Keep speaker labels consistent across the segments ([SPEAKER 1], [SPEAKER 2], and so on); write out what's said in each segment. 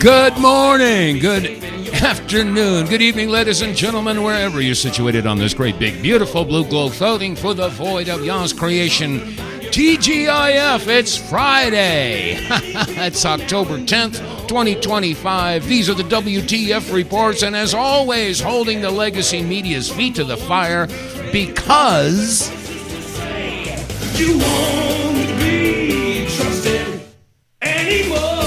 [SPEAKER 1] Good morning, good afternoon, good evening, ladies and gentlemen, wherever you're situated on this great, big, beautiful blue globe floating for the void of Yah's creation. TGIF, it's Friday. It's October 10th, 2025. These are the WTF reports, and as always, holding the legacy media's feet to the fire because you won't be trusted anymore.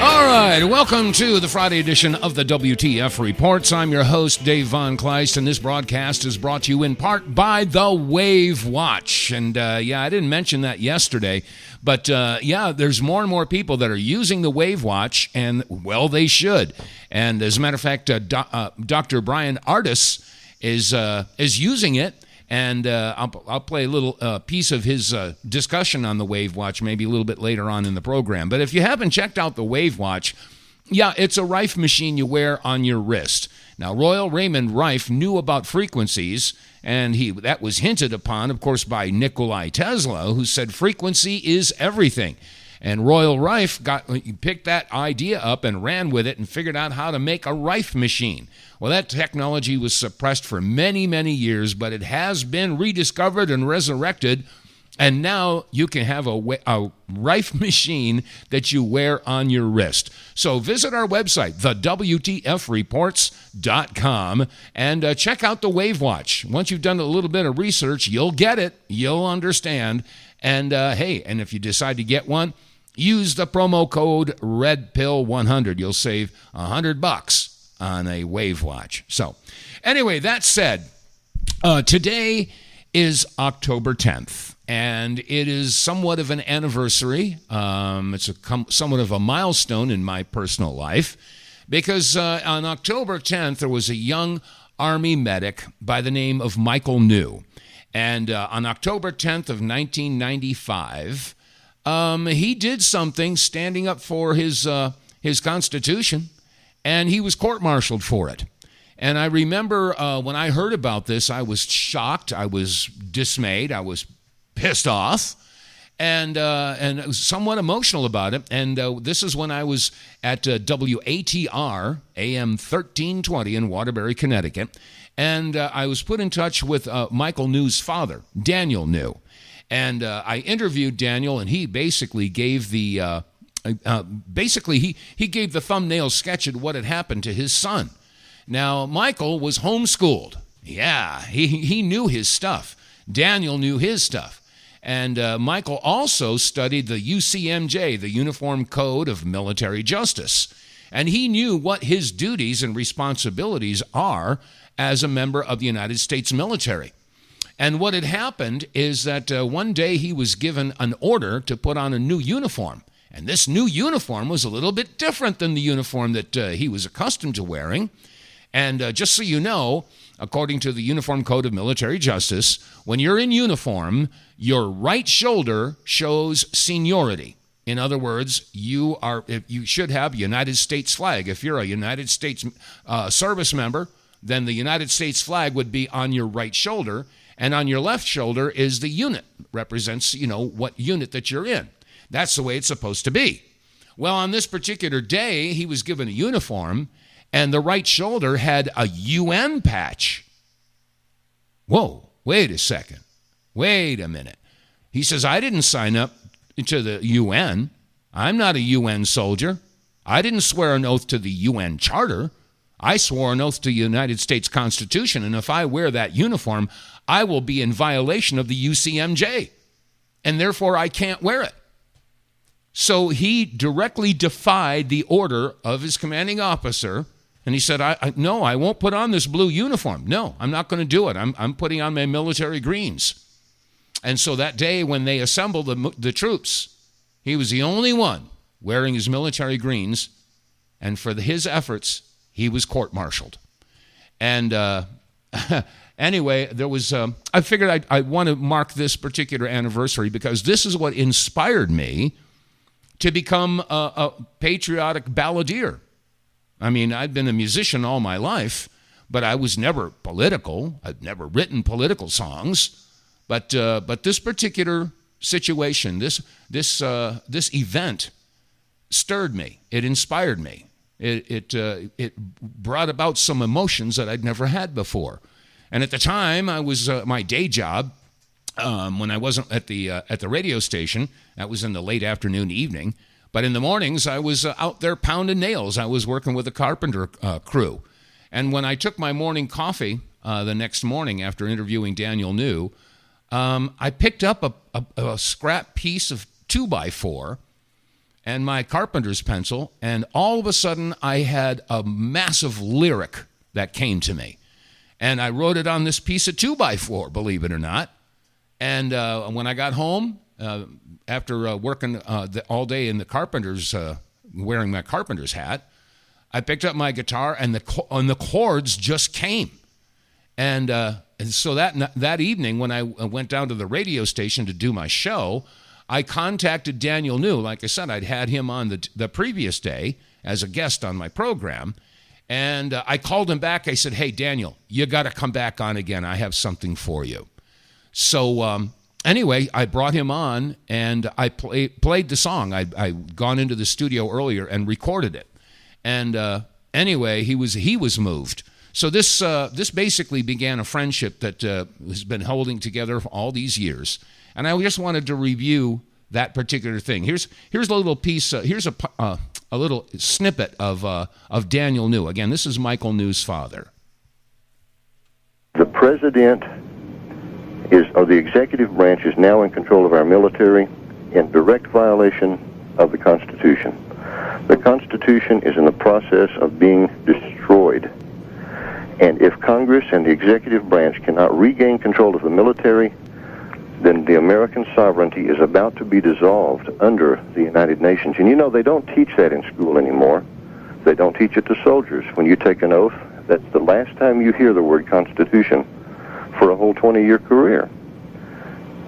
[SPEAKER 1] All right, welcome to the Friday edition of the WTF Reports. I'm your host, Dave vonKleist, and this broadcast is brought to you in part by the Wave Watch. And I didn't mention that yesterday, but there's more and more people that are using the Wave Watch, and well, they should. And as a matter of fact, Dr. Brian Ardis is using it. And I'll play a little piece of his discussion on the Wave Watch maybe a little bit later on in the program. But if you haven't checked out the Wave Watch, it's a Rife machine you wear on your wrist. Now, Royal Raymond Rife knew about frequencies, and that was hinted upon, of course, by Nikola Tesla, who said frequency is everything. And Royal Rife picked that idea up and ran with it and figured out how to make a Rife machine. Well, that technology was suppressed for many, many years, but it has been rediscovered and resurrected, and now you can have a Rife machine that you wear on your wrist. So visit our website, TheWTFReports.com, and check out the Wave Watch. Once you've done a little bit of research, you'll get it, you'll understand, and and if you decide to get one, use the promo code REDPILL100. You'll save $100 on a Wave Watch. So, anyway, that said, today is October 10th, and it is somewhat of an anniversary. It's somewhat of a milestone in my personal life, because on October 10th, there was a young Army medic by the name of Michael New. And on October 10th of 1995, he did something standing up for his Constitution, and he was court-martialed for it. And I remember when I heard about this, I was shocked, I was dismayed, I was pissed off, and somewhat emotional about it. And this is when I was at WATR AM 1320 in Waterbury, Connecticut, and I was put in touch with Michael New's father, Daniel New. And I interviewed Daniel, and he basically gave the he gave the thumbnail sketch at what had happened to his son. Now, Michael was homeschooled. Yeah, he knew his stuff. Daniel knew his stuff. And Michael also studied the UCMJ, the Uniform Code of Military Justice. And he knew what his duties and responsibilities are as a member of the United States military. And what had happened is that one day he was given an order to put on a new uniform. And this new uniform was a little bit different than the uniform that he was accustomed to wearing. And just so you know, according to the Uniform Code of Military Justice, when you're in uniform, your right shoulder shows seniority. In other words, you should have a United States flag. If you're a United States service member, then the United States flag would be on your right shoulder, and on your left shoulder is the unit, represents, what unit that you're in. That's the way it's supposed to be. Well, on this particular day, he was given a uniform, and the right shoulder had a UN patch. Whoa, wait a second. Wait a minute. He says, I didn't sign up to the UN. I'm not a UN soldier. I didn't swear an oath to the UN Charter. I swore an oath to the United States Constitution, and if I wear that uniform, I will be in violation of the UCMJ, and therefore I can't wear it. So he directly defied the order of his commanding officer, and he said, no, I won't put on this blue uniform. No, I'm not going to do it. I'm putting on my military greens. And so that day when they assembled the troops, he was the only one wearing his military greens, and for his efforts, he was court-martialed. And anyway, there was. I figured I want to mark this particular anniversary because this is what inspired me to become a patriotic balladeer. I mean, I'd been a musician all my life, but I was never political. I'd never written political songs. But this particular situation, this event, stirred me. It inspired me. It brought about some emotions that I'd never had before. And at the time, I was my day job, when I wasn't at the radio station, that was in the late afternoon, evening. But in the mornings, I was out there pounding nails. I was working with a carpenter crew. And when I took my morning coffee the next morning after interviewing Daniel New, I picked up a scrap piece of 2x4 and my carpenter's pencil, and all of a sudden I had a massive lyric that came to me. And I wrote it on this piece of 2x4, believe it or not. And when I got home, after working all day in the carpenter's, wearing my carpenter's hat, I picked up my guitar, and the chords just came. And so that evening, when I went down to the radio station to do my show, I contacted Daniel New. Like I said, I'd had him on the previous day as a guest on my program. And I called him back. I said, hey, Daniel, you got to come back on again. I have something for you. So anyway, I brought him on, and I played the song. I'd gone into the studio earlier and recorded it. And anyway, he was moved. So this basically began a friendship that has been holding together for all these years. And I just wanted to review that particular thing. Here's a little piece. Here's a little snippet of Daniel New. Again, this is Michael New's father.
[SPEAKER 2] The president or the executive branch is now in control of our military in direct violation of the Constitution. The Constitution is in the process of being destroyed. And if Congress and the executive branch cannot regain control of the military, then the American sovereignty is about to be dissolved under the United Nations. And you know, they don't teach that in school anymore. They don't teach it to soldiers. When you take an oath, that's the last time you hear the word Constitution for a whole 20-year career.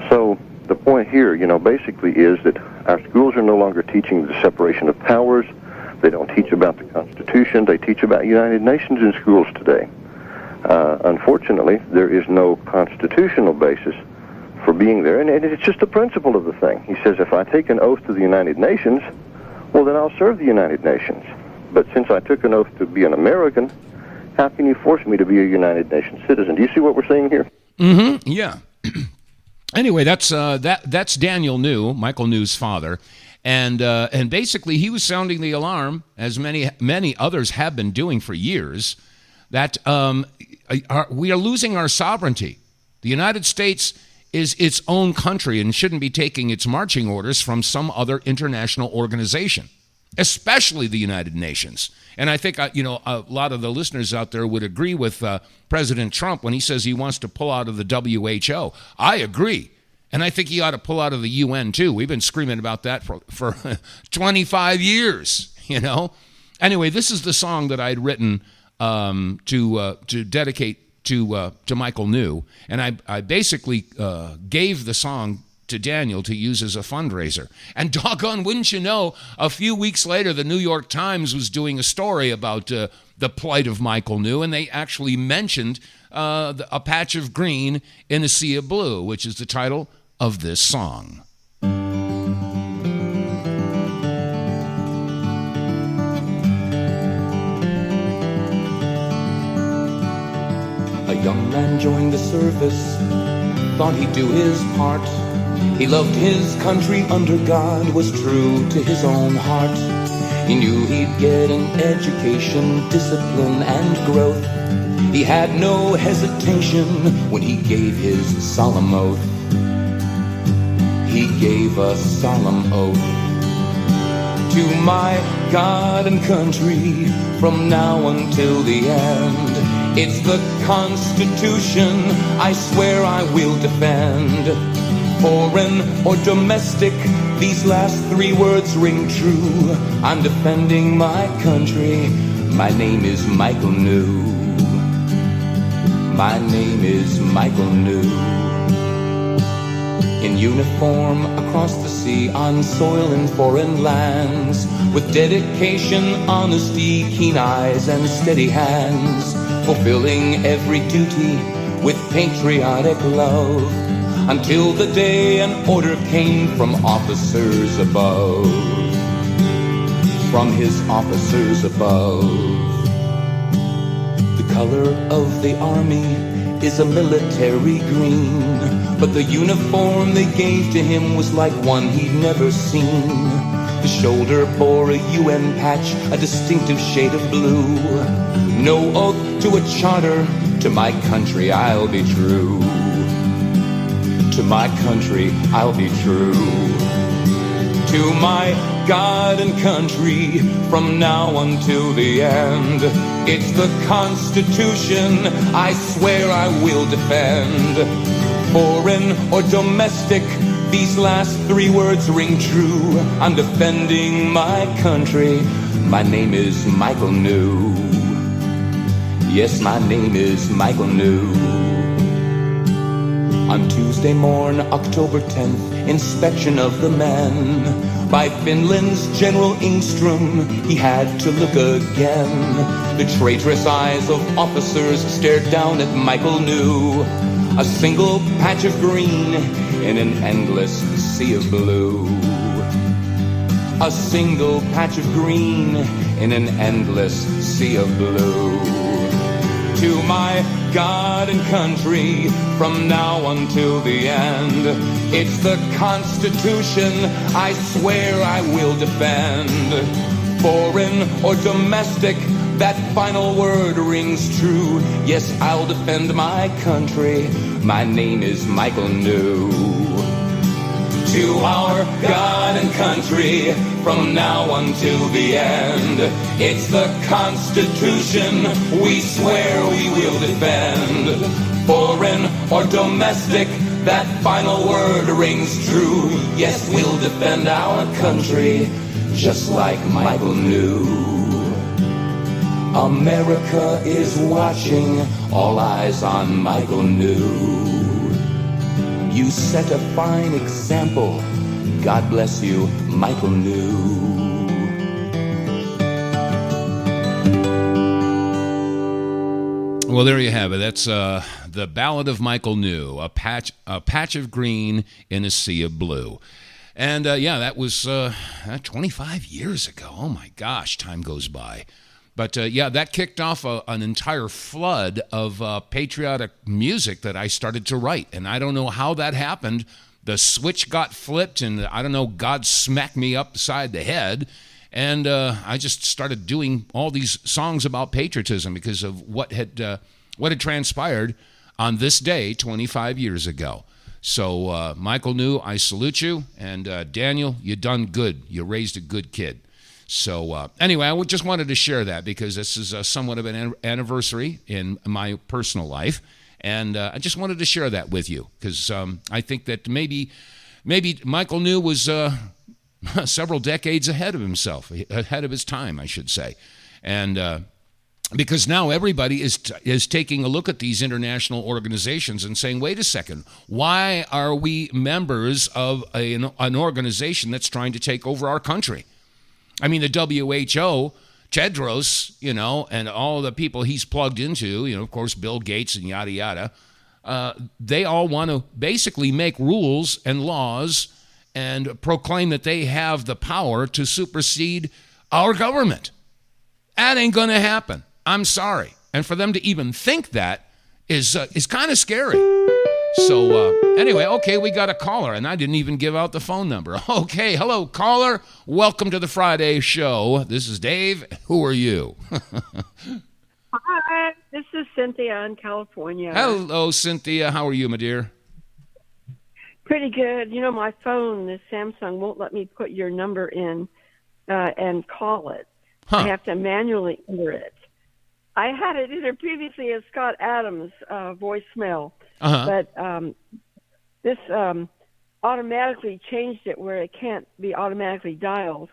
[SPEAKER 2] So the point here, basically is that our schools are no longer teaching the separation of powers. They don't teach about the Constitution. They teach about United Nations in schools today. Unfortunately, there is no constitutional basis for being there, and it's just the principle of the thing. He says, if I take an oath to the United Nations, well, then I'll serve the United Nations. But since I took an oath to be an American, how can you force me to be a United Nations citizen? Do you see what we're saying here?
[SPEAKER 1] Mm-hmm. Yeah. Anyway, that's Daniel New, Michael New's father, and basically he was sounding the alarm, as many others have been doing for years, that we are losing our sovereignty. The United States is its own country and shouldn't be taking its marching orders from some other international organization, especially the United Nations. And I think, a lot of the listeners out there would agree with President Trump when he says he wants to pull out of the WHO. I agree. And I think he ought to pull out of the UN, too. We've been screaming about that for 25 years, Anyway, this is the song that I'd written to dedicate to Michael New, and I basically gave the song to Daniel to use as a fundraiser. And doggone, wouldn't you know, a few weeks later, the New York Times was doing a story about the plight of Michael New, and they actually mentioned a patch of green in a sea of blue, which is the title of this song.
[SPEAKER 3] A young man joined the service, thought he'd do his part. He loved his country under God, was true to his own heart. He knew he'd get an education, discipline, and growth. He had no hesitation when he gave his solemn oath. He gave a solemn oath. To my God and country, from now until the end, it's the Constitution I swear I will defend. Foreign or domestic, these last three words ring true. I'm defending my country. My name is Michael New. My name is Michael New. In uniform across the sea, on soil in foreign lands, with dedication, honesty, keen eyes, and steady hands, fulfilling every duty with patriotic love, until the day an order came from officers above. from his officers above. The color of the army is a military green, but the uniform they gave to him was like one he'd never seen. The shoulder bore a UN patch, a distinctive shade of blue. No oath to a charter, to my country I'll be true. To my country I'll be true. To my God and country, from now until the end. It's the Constitution I swear I will defend. Foreign or domestic, these last three words ring true. I'm defending my country. My name is Michael New. Yes, my name is Michael New. On Tuesday morn, October 10th, inspection of the men. By Finland's General Ingstrom, he had to look again. The traitorous eyes of officers stared down at Michael New. A single patch of green in an endless sea of blue. A single patch of green in an endless sea of blue. To my God and country, from now until the end. It's the Constitution I swear I will defend. Foreign or domestic, that final word rings true. Yes, I'll defend my country. My name is Michael New. To our God and country, from now until the end. It's the Constitution we swear we will defend. Foreign or domestic, that final word rings true. Yes, we'll defend our country, just like Michael New. America is watching, all eyes on Michael New. You set a fine example. God bless you, Michael New.
[SPEAKER 1] Well, there you have it. That's the Ballad of Michael New, a patch of green in a sea of blue. And yeah, that was 25 years ago. Oh my gosh, time goes by. But yeah, that kicked off an entire flood of patriotic music that I started to write. And I don't know how that happened. The switch got flipped, and I don't know, God smacked me upside the head. And I just started doing all these songs about patriotism because of what had transpired on this day 25 years ago. So, Michael New, I salute you. And Daniel, you done good. You raised a good kid. So anyway, I just wanted to share that because this is somewhat of an anniversary in my personal life. And I just wanted to share that with you because I think that maybe Michael New was several decades ahead of himself, ahead of his time, I should say. And because now everybody is taking a look at these international organizations and saying, wait a second, why are we members of an organization that's trying to take over our country? I mean, the WHO, Tedros, and all the people he's plugged into, of course, Bill Gates and yada, yada, they all want to basically make rules and laws and proclaim that they have the power to supersede our government. That ain't going to happen. I'm sorry. And for them to even think that is kind of scary. So anyway, okay, we got a caller, and I didn't even give out the phone number. Okay, hello, caller. Welcome to the Friday show. This is Dave. Who are you?
[SPEAKER 4] Hi, this is Cynthia in California.
[SPEAKER 1] Hello, Cynthia. How are you, my dear?
[SPEAKER 4] Pretty good. My phone, the Samsung, won't let me put your number in and call it.
[SPEAKER 1] Huh.
[SPEAKER 4] I have to manually enter it. I had it entered previously as Scott Adams' voicemail. But this automatically changed it where it can't be automatically dialed.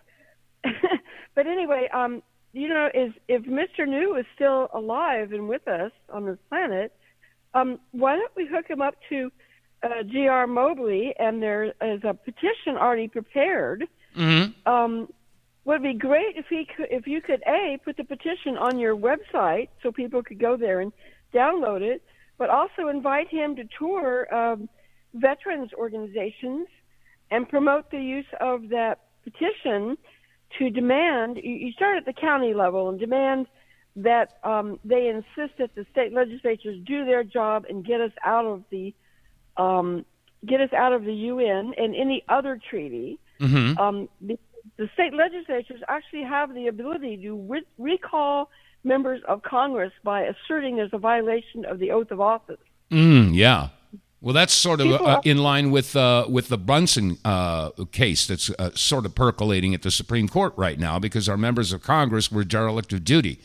[SPEAKER 4] But anyway, if Mr. New is still alive and with us on this planet, why don't we hook him up to G.R. Mobley, and there is a petition already prepared. Mm-hmm. Would be great if you could put the petition on your website so people could go there and download it, but also invite him to tour veterans organizations and promote the use of that petition to demand, you start at the county level and demand that they insist that the state legislatures do their job and get us out of the UN and any other treaty. The state legislatures actually have the ability to recall members of Congress by asserting there's a violation of the oath of office.
[SPEAKER 1] Yeah. Well, that's sort of in line with the Brunson case that's sort of percolating at the Supreme Court right now, because our members of Congress were derelict of duty.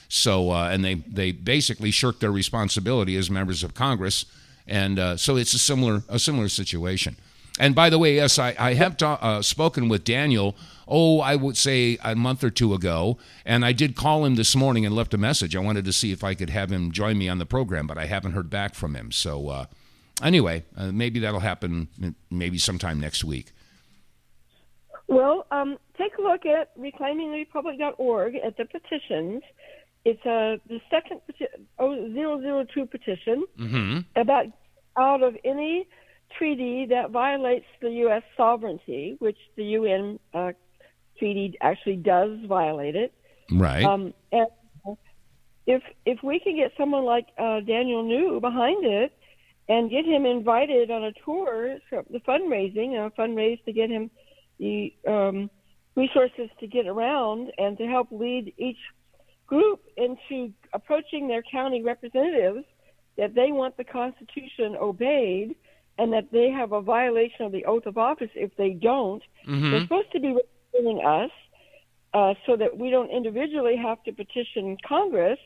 [SPEAKER 1] So, and they basically shirked their responsibility as members of Congress, and so it's a similar situation. And by the way, yes, I have spoken with Daniel, I would say a month or two ago, and I did call him this morning and left a message. I wanted to see if I could have him join me on the program, but I haven't heard back from him. So anyway, maybe that'll happen maybe sometime next week.
[SPEAKER 4] Well, take a look at reclaimingtherepublic.org at the petitions. It's the second 002 petition about out of any treaty that violates the U.S. sovereignty, which the UN treaty actually does violate it. Right. And if we can get someone like Daniel New behind it and get him invited on a tour, the fundraise to get him the resources to get around and to help lead each group into approaching their county representatives that they want the Constitution obeyed and that they have a violation of the oath of office if they don't. They're supposed to be representing us so that we don't individually have to petition Congress.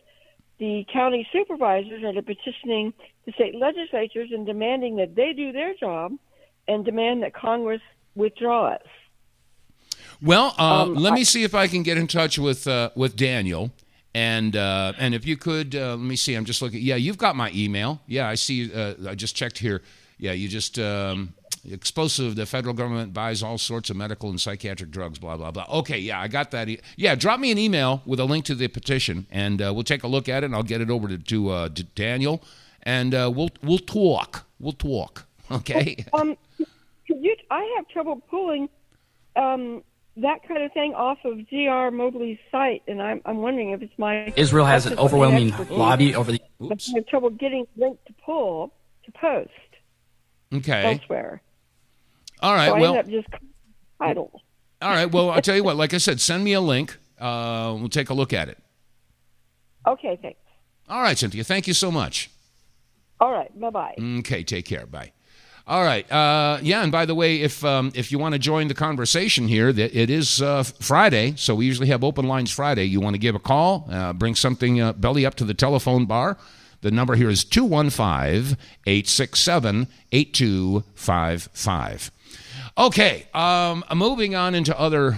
[SPEAKER 4] The county supervisors are petitioning the state legislatures and demanding that they do their job and demand that Congress withdraw us.
[SPEAKER 1] Well, let me see if I can get in touch with Daniel. And if you could, let me see, I'm just looking. Yeah, you've got my email. Yeah, I see. I just checked here. Yeah, you just, explosive, the federal government buys all sorts of medical and psychiatric drugs, blah, blah, blah. Okay, yeah, I got that. Yeah, drop me an email with a link to the petition, and we'll take a look at it, and I'll get it over to Daniel, and we'll talk. We'll talk, okay?
[SPEAKER 4] I have trouble pulling that kind of thing off of G.R. Mobley's site, and I'm wondering if it's my...
[SPEAKER 5] Israel has an overwhelming lobby over the...
[SPEAKER 4] But I have trouble getting the link to post.
[SPEAKER 1] Okay.
[SPEAKER 4] Elsewhere.
[SPEAKER 1] All right,
[SPEAKER 4] so
[SPEAKER 1] well...
[SPEAKER 4] I end up just idle.
[SPEAKER 1] All right, well, I'll tell you what, like I said, send me a link. We'll take a look at it.
[SPEAKER 4] Okay, thanks.
[SPEAKER 1] All right, Cynthia, thank you so much.
[SPEAKER 4] All right, bye-bye.
[SPEAKER 1] Okay, take care, bye. All right. Yeah, and by the way, if you want to join the conversation here, it is Friday, so we usually have open lines Friday. You want to give a call, bring something belly up to the telephone bar. The number here is 215-867-8255. Okay, moving on into other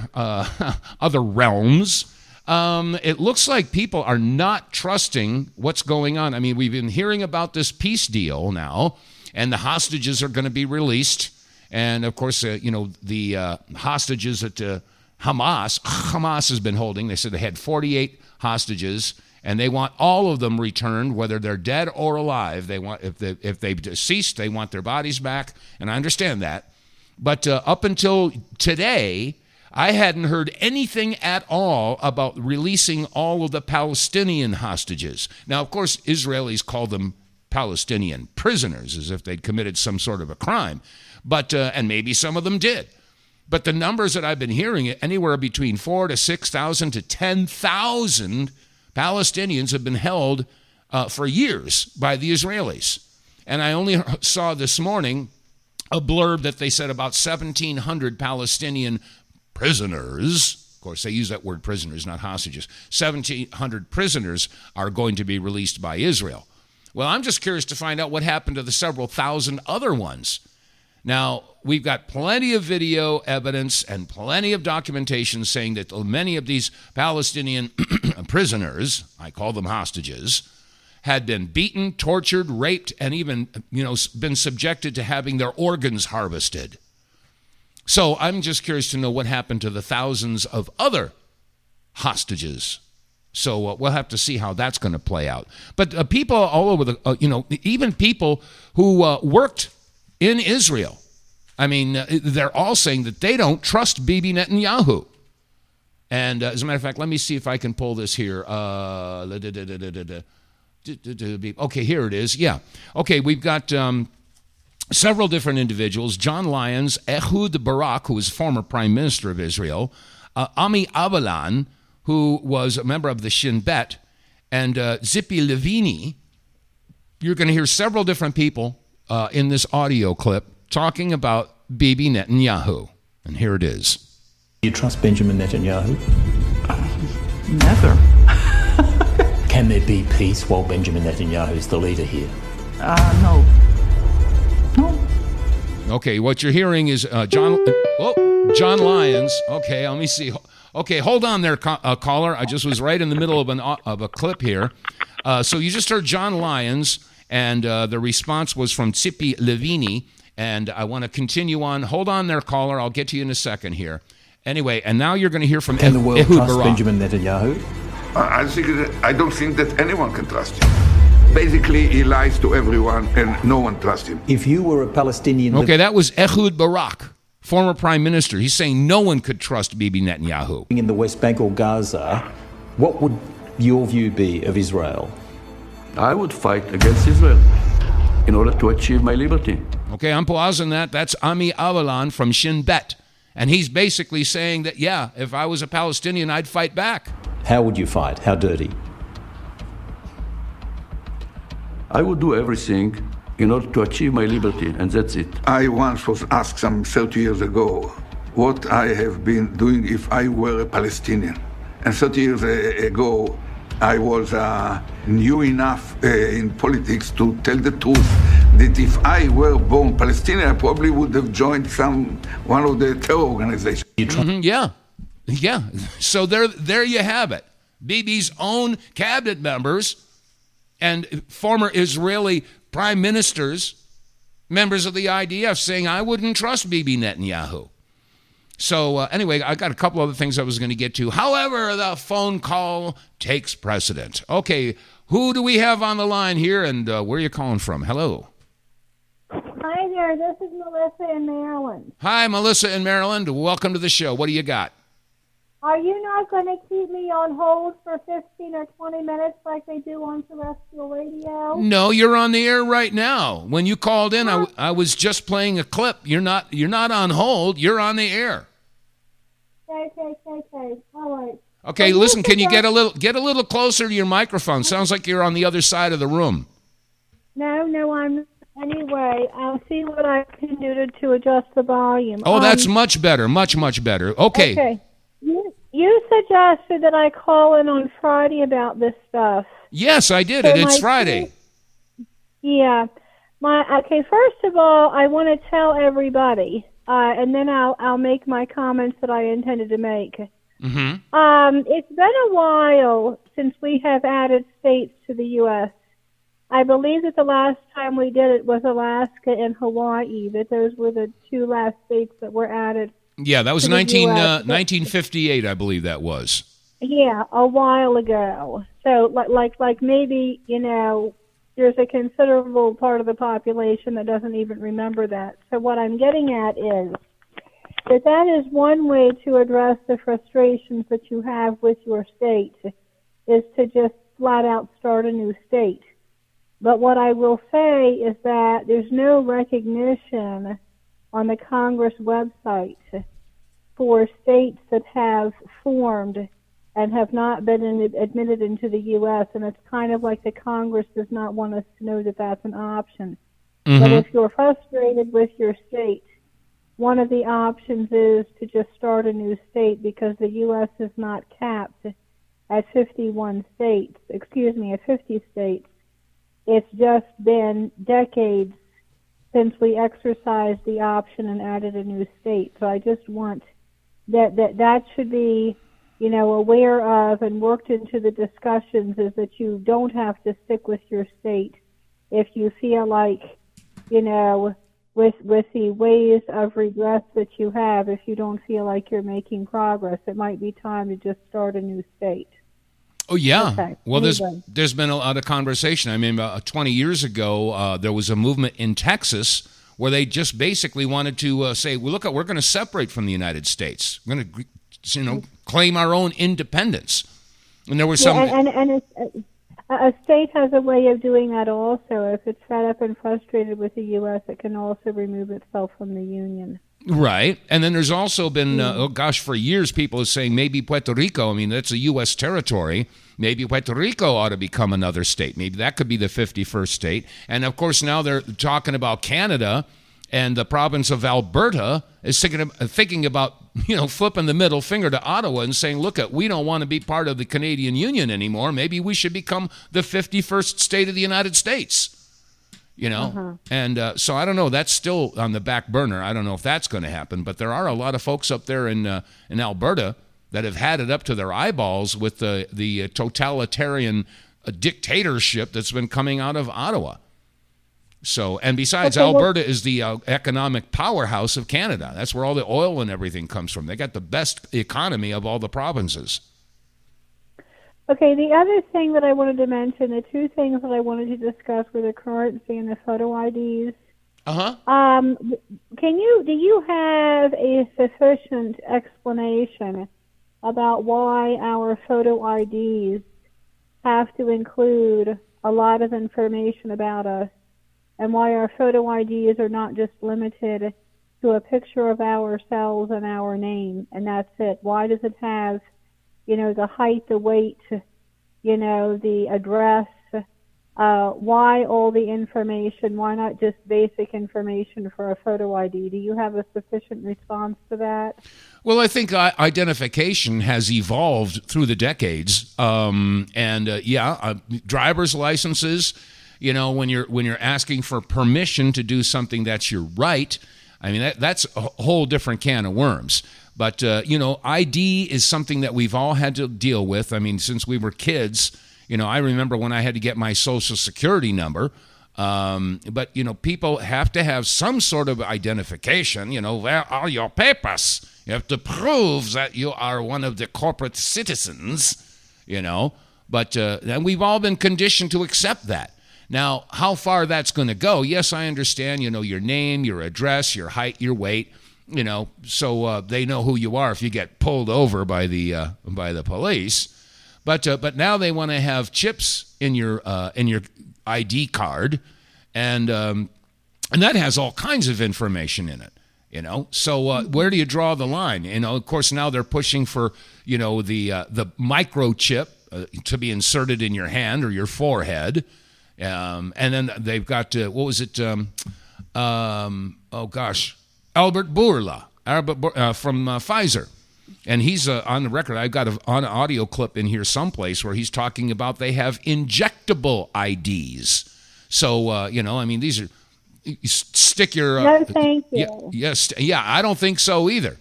[SPEAKER 1] realms. It looks like people are not trusting what's going on. I mean, we've been hearing about this peace deal now, and the hostages are going to be released. And, of course, the hostages that Hamas has been holding, they said they had 48 hostages, and they want all of them returned, whether they're dead or alive. They want, if they've deceased, they want their bodies back, and I understand that. But up until today, I hadn't heard anything at all about releasing all of the Palestinian hostages. Now, of course, Israelis call them Palestinian prisoners, as if they'd committed some sort of a crime. But and maybe some of them did. But the numbers that I've been hearing, anywhere between 4,000 to 6,000 to 10,000 Palestinians have been held for years by the Israelis. And I only saw this morning a blurb that they said about 1,700 Palestinian prisoners, of course they use that word prisoners, not hostages, 1,700 prisoners are going to be released by Israel. Well, I'm just curious to find out what happened to the several thousand other ones. Now, we've got plenty of video evidence and plenty of documentation saying that many of these Palestinian prisoners, I call them hostages, had been beaten, tortured, raped, and even, been subjected to having their organs harvested. So I'm just curious to know what happened to the thousands of other hostages. So we'll have to see how that's going to play out. But people all over even people who worked in Israel, I mean, they're all saying that they don't trust Bibi Netanyahu. And as a matter of fact, let me see if I can pull this here. Okay, here it is. Yeah. Okay, we've got several different individuals. John Lyons, Ehud Barak, who was former prime minister of Israel, Ami Avalan, who was a member of the Shin Bet, and Zippy Levini. You're going to hear several different people in this audio clip talking about Bibi Netanyahu. And here it is.
[SPEAKER 6] Do you trust Benjamin Netanyahu?
[SPEAKER 5] Never.
[SPEAKER 6] Can there be peace while Benjamin Netanyahu is the leader here?
[SPEAKER 5] No. No.
[SPEAKER 1] Okay, what you're hearing is John Lyons. Okay, let me see. Okay, hold on there, caller. I just was right in the middle of a clip here. So you just heard John Lyons, and the response was from Tzipi Levini, and I want to continue on. Hold on there, caller. I'll get to you in a second here. Anyway, and now you're going to hear from
[SPEAKER 6] Can the world
[SPEAKER 1] Ehud
[SPEAKER 6] trust
[SPEAKER 1] Barak.
[SPEAKER 6] Benjamin Netanyahu?
[SPEAKER 7] I don't think that anyone can trust him. Basically, he lies to everyone, and no one trusts him.
[SPEAKER 6] If you were a Palestinian...
[SPEAKER 1] Okay, that was Ehud Barak, former prime minister. He's saying no one could trust Bibi Netanyahu.
[SPEAKER 6] ...in the West Bank or Gaza, what would your view be of Israel?
[SPEAKER 8] I would fight against Israel in order to achieve my liberty.
[SPEAKER 1] Okay, I'm pausing that. That's Ami Avalan from Shin Bet. And he's basically saying that, yeah, if I was a Palestinian, I'd fight back.
[SPEAKER 6] How would you fight? How dirty?
[SPEAKER 8] I would do everything in order to achieve my liberty, and that's it.
[SPEAKER 7] I once was asked some 30 years ago what I have been doing if I were a Palestinian. And 30 years ago, I was new enough in politics to tell the truth that if I were born Palestinian, I probably would have joined one of the terror organizations.
[SPEAKER 1] Yeah. So there you have it. Bibi's own cabinet members and former Israeli prime ministers, members of the IDF, saying, I wouldn't trust Bibi Netanyahu. So anyway, I got a couple other things I was going to get to. However, the phone call takes precedent. Okay, who do we have on the line here, and where are you calling from? Hello.
[SPEAKER 9] Hi there, this is Melissa in Maryland.
[SPEAKER 1] Hi, Melissa in Maryland. Welcome to the show. What do you got?
[SPEAKER 9] Are you not going to keep me on hold for 15 or 20 minutes like they do on terrestrial radio?
[SPEAKER 1] No, you're on the air right now. When you called in, I was just playing a clip. You're not on hold. You're on the air.
[SPEAKER 9] Okay. All right.
[SPEAKER 1] Okay, listen, can you get a little closer to your microphone? Sounds like you're on the other side of the room.
[SPEAKER 9] No, I'm... Anyway, I'll see what I can do to adjust the volume.
[SPEAKER 1] Oh, that's much better, much better. Okay.
[SPEAKER 9] You suggested that I call in on Friday about this stuff.
[SPEAKER 1] Yes, I did. It's Friday.
[SPEAKER 9] Yeah. First of all, I want to tell everybody, and then I'll make my comments that I intended to make.
[SPEAKER 1] Mm-hmm.
[SPEAKER 9] It's been a while since we have added states to the U.S. I believe that the last time we did it was Alaska and Hawaii, that those were the two last states that were added.
[SPEAKER 1] Yeah, that was 1958, I believe that was.
[SPEAKER 9] Yeah, a while ago. So, like maybe, there's a considerable part of the population that doesn't even remember that. So what I'm getting at is that is one way to address the frustrations that you have with your state, is to just flat out start a new state. But what I will say is that there's no recognition on the Congress website for states that have formed and have not been admitted into the U.S., and it's kind of like the Congress does not want us to know that that's an option. Mm-hmm. But if you're frustrated with your state, one of the options is to just start a new state, because the U.S. is not capped at 50 states. It's just been decades since we exercised the option and added a new state. So I just want that should be, aware of and worked into the discussions, is that you don't have to stick with your state if you feel like, with the ways of regress that you have, if you don't feel like you're making progress, it might be time to just start a new state.
[SPEAKER 1] Oh, yeah.
[SPEAKER 9] Okay.
[SPEAKER 1] Well, there's been a lot of conversation. I mean, 20 years ago, there was a movement in Texas where they just basically wanted to say, well, look, we're going to separate from the United States. We're going to, claim our own independence. And there was some...
[SPEAKER 9] And a state has a way of doing that also. If it's fed up and frustrated with the U.S., it can also remove itself from the Union.
[SPEAKER 1] Right. And then there's also been, for years people are saying maybe Puerto Rico, I mean, that's a U.S. territory. Maybe Puerto Rico ought to become another state. Maybe that could be the 51st state. And, of course, now they're talking about Canada, and the province of Alberta is thinking about, flipping the middle finger to Ottawa and saying, look, we don't want to be part of the Canadian Union anymore. Maybe we should become the 51st state of the United States. And so I don't know. That's still on the back burner. I don't know if that's going to happen. But there are a lot of folks up there in Alberta that have had it up to their eyeballs with the totalitarian dictatorship that's been coming out of Ottawa. So, and besides, Alberta is the economic powerhouse of Canada. That's where all the oil and everything comes from. They got the best economy of all the provinces.
[SPEAKER 9] Okay, the other thing that I wanted to mention, the two things that I wanted to discuss were the currency and the photo IDs. Do you have a sufficient explanation about why our photo IDs have to include a lot of information about us, and why our photo IDs are not just limited to a picture of ourselves and our name, and that's it? Why does it have the height, the weight, the address, why all the information? Why not just basic information for a photo ID? Do you have a sufficient response to that?
[SPEAKER 1] Well, I think identification has evolved through the decades. Driver's licenses, when you're asking for permission to do something that's your right, I mean, that's a whole different can of worms. But, ID is something that we've all had to deal with. I mean, since we were kids, I remember when I had to get my Social Security number. But, people have to have some sort of identification. Where are your papers? You have to prove that you are one of the corporate citizens, But and we've all been conditioned to accept that. Now, how far that's going to go, yes, I understand, your name, your address, your height, your weight. So they know who you are if you get pulled over by the police. But now they want to have chips in your ID card, and that has all kinds of information in it. So where do you draw the line? Of course, now they're pushing for the microchip to be inserted in your hand or your forehead, and then they've got what was it? Albert Bourla from Pfizer. And he's on the record. I've got an audio clip in here someplace where he's talking about they have injectable IDs. So, these are, you stick your...
[SPEAKER 9] No, thank you.
[SPEAKER 1] I don't think so either.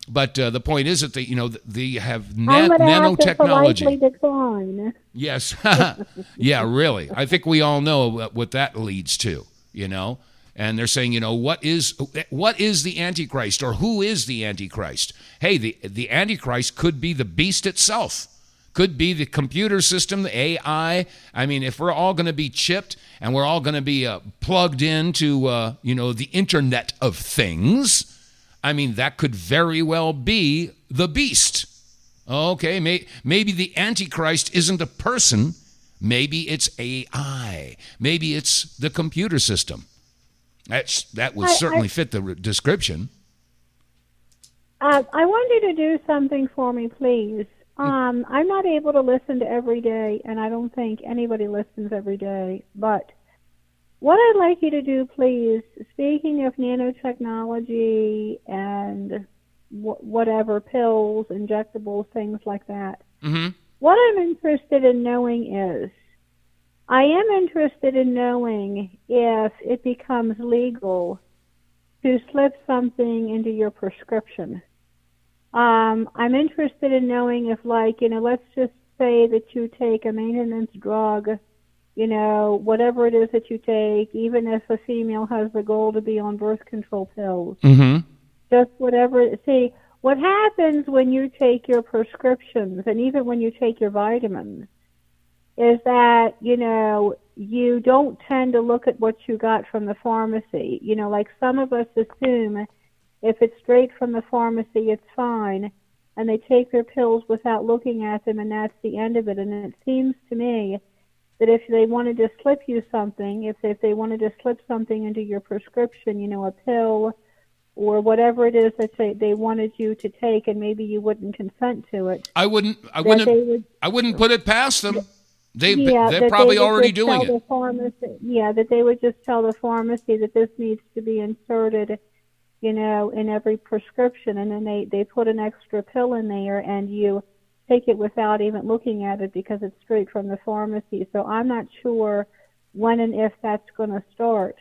[SPEAKER 1] But the point is that they have nanotechnology.
[SPEAKER 9] Have to decline.
[SPEAKER 1] Yes. Yeah, really. I think we all know what that leads to, And they're saying, what is the Antichrist, or who is the Antichrist? Hey, the Antichrist could be the beast itself, could be the computer system, the AI. I mean, if we're all going to be chipped and we're all going to be plugged into, the Internet of Things, I mean, that could very well be the beast. Okay, maybe the Antichrist isn't a person. Maybe it's AI. Maybe it's the computer system. That would certainly fit the description.
[SPEAKER 9] I want you to do something for me, please. I'm not able to listen to every day, and I don't think anybody listens every day. But what I'd like you to do, please, speaking of nanotechnology and whatever, pills, injectables, things like that, what I'm interested in knowing is, I am interested in knowing if it becomes legal to slip something into your prescription. I'm interested in knowing if, let's just say that you take a maintenance drug, whatever it is that you take, even if a female has the goal to be on birth control pills, just whatever. See, what happens when you take your prescriptions, and even when you take your vitamins, is that, you don't tend to look at what you got from the pharmacy. Like some of us assume if it's straight from the pharmacy, it's fine. and they take their pills without looking at them, and that's the end of it. And it seems to me that if they wanted to slip you something, if they wanted to slip something into your prescription, a pill or whatever it is that they wanted you to take, and maybe you wouldn't consent to it.
[SPEAKER 1] I wouldn't put it past them. They're probably already doing it.
[SPEAKER 9] That they would just tell the pharmacy that this needs to be inserted, in every prescription, and then they put an extra pill in there, and you take it without even looking at it because it's straight from the pharmacy. So I'm not sure when and if that's going to start,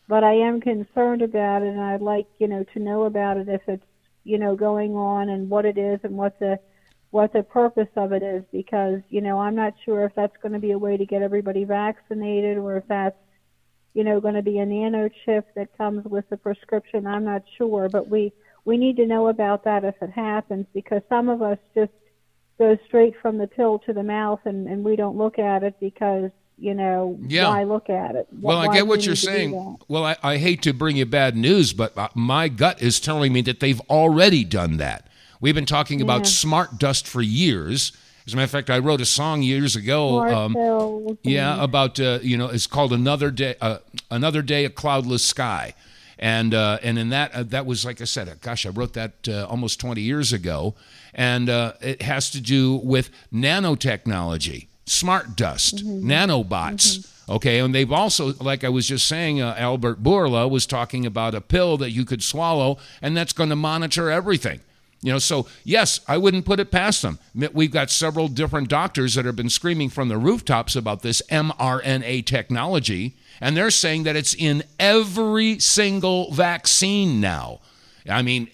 [SPEAKER 9] but I am concerned about it, and I'd like, to know about it if it's, going on, and what it is and what the purpose of it is, because, I'm not sure if that's going to be a way to get everybody vaccinated, or if that's, going to be a nano chip that comes with the prescription. I'm not sure, but we need to know about that if it happens, because some of us just go straight from the pill to the mouth, and we don't look at it because, why look at it?
[SPEAKER 1] Well, I get what you're saying. Well, I hate to bring you bad news, but my gut is telling me that they've already done that. We've been talking about smart dust for years. As a matter of fact, I wrote a song years ago. About it's called "Another Day, a Cloudless Sky," and in that was, like I said, I wrote that almost 20 years ago, and it has to do with nanotechnology, smart dust, nanobots. Okay, and they've also, like I was just saying, Albert Bourla was talking about a pill that you could swallow, and that's going to monitor everything. So yes, I wouldn't put it past them. We've got several different doctors that have been screaming from the rooftops about this mRNA technology, and they're saying that it's in every single vaccine now. I mean,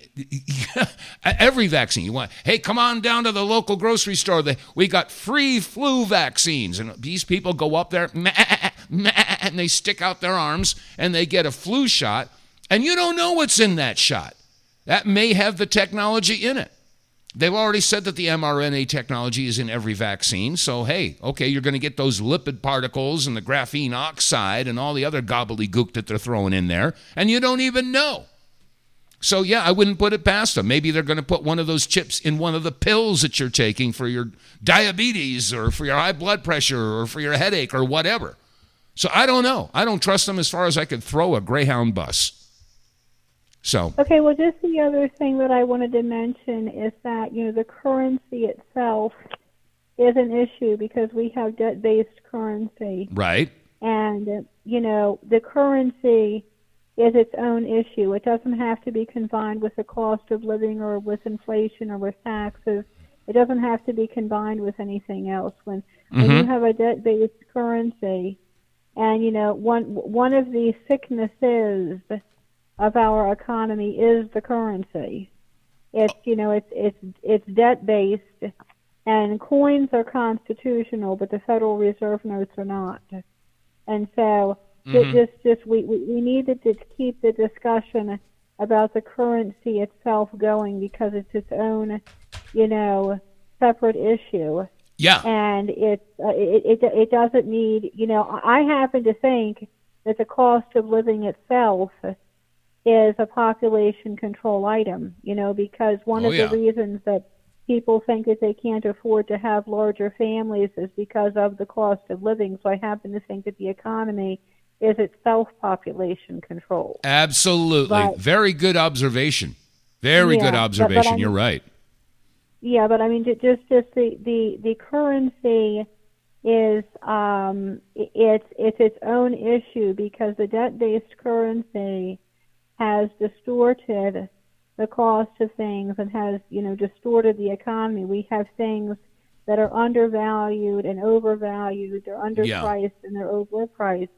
[SPEAKER 1] every vaccine you want. Hey, come on down to the local grocery store. We got free flu vaccines, and these people go up there and they stick out their arms and they get a flu shot, and you don't know what's in that shot. That may have the technology in it. They've already said that the mRNA technology is in every vaccine. So, hey, okay, you're going to get those lipid particles and the graphene oxide and all the other gobbledygook that they're throwing in there, and you don't even know. So, yeah, I wouldn't put it past them. Maybe they're going to put one of those chips in one of the pills that you're taking for your diabetes or for your high blood pressure or for your headache or whatever. So I don't know. I don't trust them as far as I could throw a Greyhound bus. So.
[SPEAKER 9] Okay, well, just the other thing that I wanted to mention is that, the currency itself is an issue because we have debt-based currency.
[SPEAKER 1] Right.
[SPEAKER 9] And, the currency is its own issue. It doesn't have to be combined with the cost of living or with inflation or with taxes. It doesn't have to be combined with anything else. When you have a debt-based currency, and, one of the sicknesses of our economy is the currency. It's it's debt based, and coins are constitutional, but the Federal Reserve notes are not. And so we needed to keep the discussion about the currency itself going because it's its own separate issue.
[SPEAKER 1] Yeah.
[SPEAKER 9] And it doesn't need I happen to think that the cost of living itself is a population control item, because one of the reasons that people think that they can't afford to have larger families is because of the cost of living. So I happen to think that the economy is itself population control.
[SPEAKER 1] Absolutely. Very good observation. Very good observation. You're right.
[SPEAKER 9] Yeah, but I mean, just the currency is it's its own issue because the debt-based currency has distorted the cost of things and has, distorted the economy. We have things that are undervalued and overvalued. They're underpriced and they're overpriced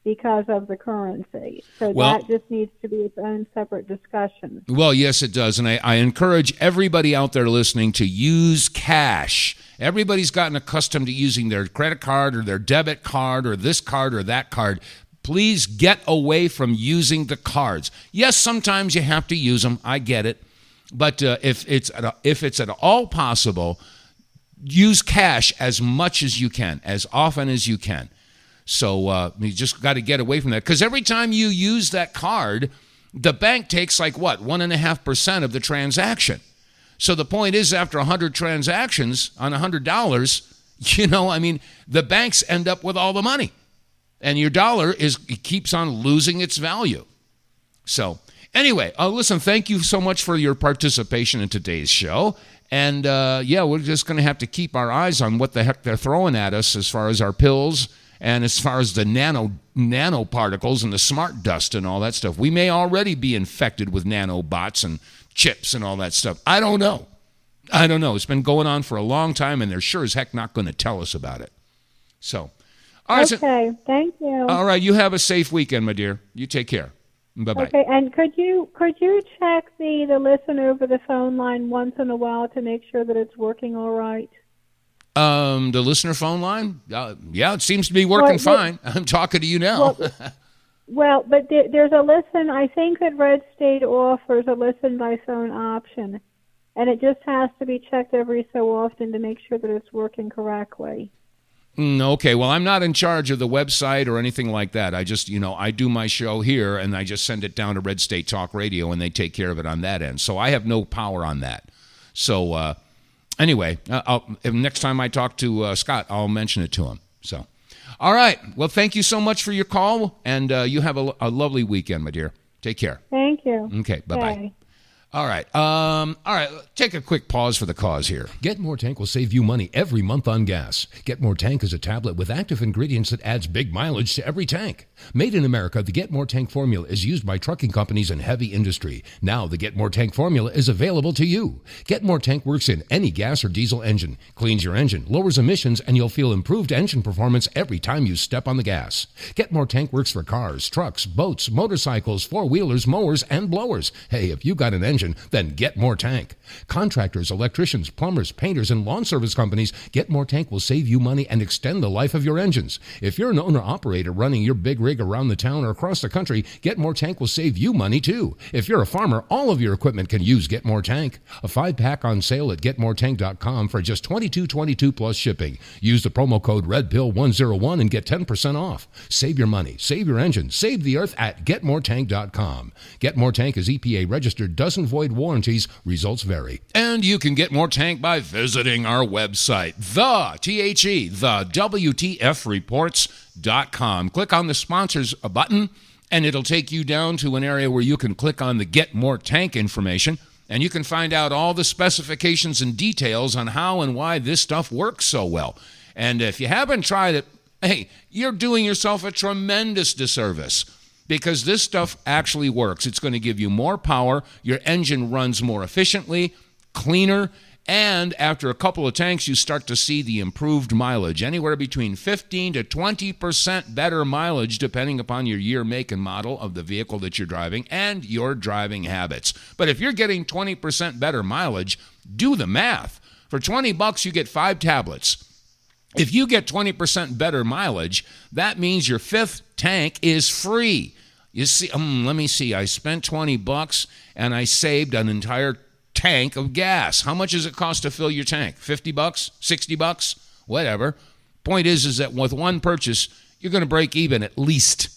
[SPEAKER 9] because of the currency. So that just needs to be its own separate discussion.
[SPEAKER 1] Well, yes, it does. And I encourage everybody out there listening to use cash. Everybody's gotten accustomed to using their credit card or their debit card or this card or that card. Please get away from using the cards. Yes, sometimes you have to use them. I get it. But if it's at all possible, use cash as much as you can, as often as you can. So you just got to get away from that. Because every time you use that card, the bank takes 1.5% of the transaction. So the point is, after 100 transactions on $100, the banks end up with all the money. And your dollar keeps on losing its value. So anyway, listen, thank you so much for your participation in today's show. And we're just going to have to keep our eyes on what the heck they're throwing at us as far as our pills and as far as the nanoparticles and the smart dust and all that stuff. We may already be infected with nanobots and chips and all that stuff. I don't know. It's been going on for a long time, and they're sure as heck not going to tell us about it. So, all right.
[SPEAKER 9] Okay, thank you.
[SPEAKER 1] All right, you have a safe weekend, my dear. You take care. Bye-bye.
[SPEAKER 9] Okay, and could you check the listen over the phone line once in a while to make sure that it's working all right?
[SPEAKER 1] The listener phone line? It seems to be working fine. I'm talking to you now.
[SPEAKER 9] But there's a listen. I think that Red State offers a listen by phone option, and it just has to be checked every so often to make sure that it's working correctly.
[SPEAKER 1] Okay, well, I'm not in charge of the website or anything like that. I just, I do my show here, and I just send it down to Red State Talk Radio, and they take care of it on that end. So I have no power on that. So anyway, next time I talk to Scott, I'll mention it to him. So, all right. Well, thank you so much for your call, and you have a lovely weekend, my dear. Take care.
[SPEAKER 9] Thank you.
[SPEAKER 1] Okay, bye-bye. Bye. All right. Take a quick pause for the cause here.
[SPEAKER 10] Get More Tank will save you money every month on gas. Get More Tank is a tablet with active ingredients that adds big mileage to every tank. Made in America, the Get More Tank formula is used by trucking companies and heavy industry. Now the Get More Tank formula is available to you. Get More Tank works in any gas or diesel engine, cleans your engine, lowers emissions, and you'll feel improved engine performance every time you step on the gas. Get More Tank works for cars, trucks, boats, motorcycles, four-wheelers, mowers, and blowers. Hey, if you got an engine, then Get More Tank. Contractors, electricians, plumbers, painters, and lawn service companies, Get More Tank will save you money and extend the life of your engines. If you're an owner-operator running your big rig around the town or across the country, Get More Tank will save you money too. If you're a farmer, all of your equipment can use Get More Tank. A 5-pack on sale at GetMoreTank.com for just $22.22 plus shipping. Use the promo code REDPILL101 and get 10% off. Save your money, save your engine, save the earth at GetMoreTank.com. Get More Tank is EPA registered, doesn't void warranties, results vary.
[SPEAKER 1] And you can get More Tank by visiting our website, TheWTFReports.com. Click on the sponsors button, and it'll take you down to an area where you can click on the Get More Tank information, and you can find out all the specifications and details on how and why this stuff works so well. And if you haven't tried it, hey, you're doing yourself a tremendous disservice, because this stuff actually works. It's going to give you more power. Your engine runs more efficiently, cleaner, and after a couple of tanks, you start to see the improved mileage, anywhere between 15 to 20% better mileage, depending upon your year, make, and model of the vehicle that you're driving and your driving habits. But if you're getting 20% better mileage, do the math. For $20, you get 5 tablets. If you get 20% better mileage, that means your 5th tank is free. You see, let me see. I spent $20 and I saved an entire tank of gas. How much does it cost to fill your tank? $50, $60, whatever. Point is that with one purchase, you're going to break even at least.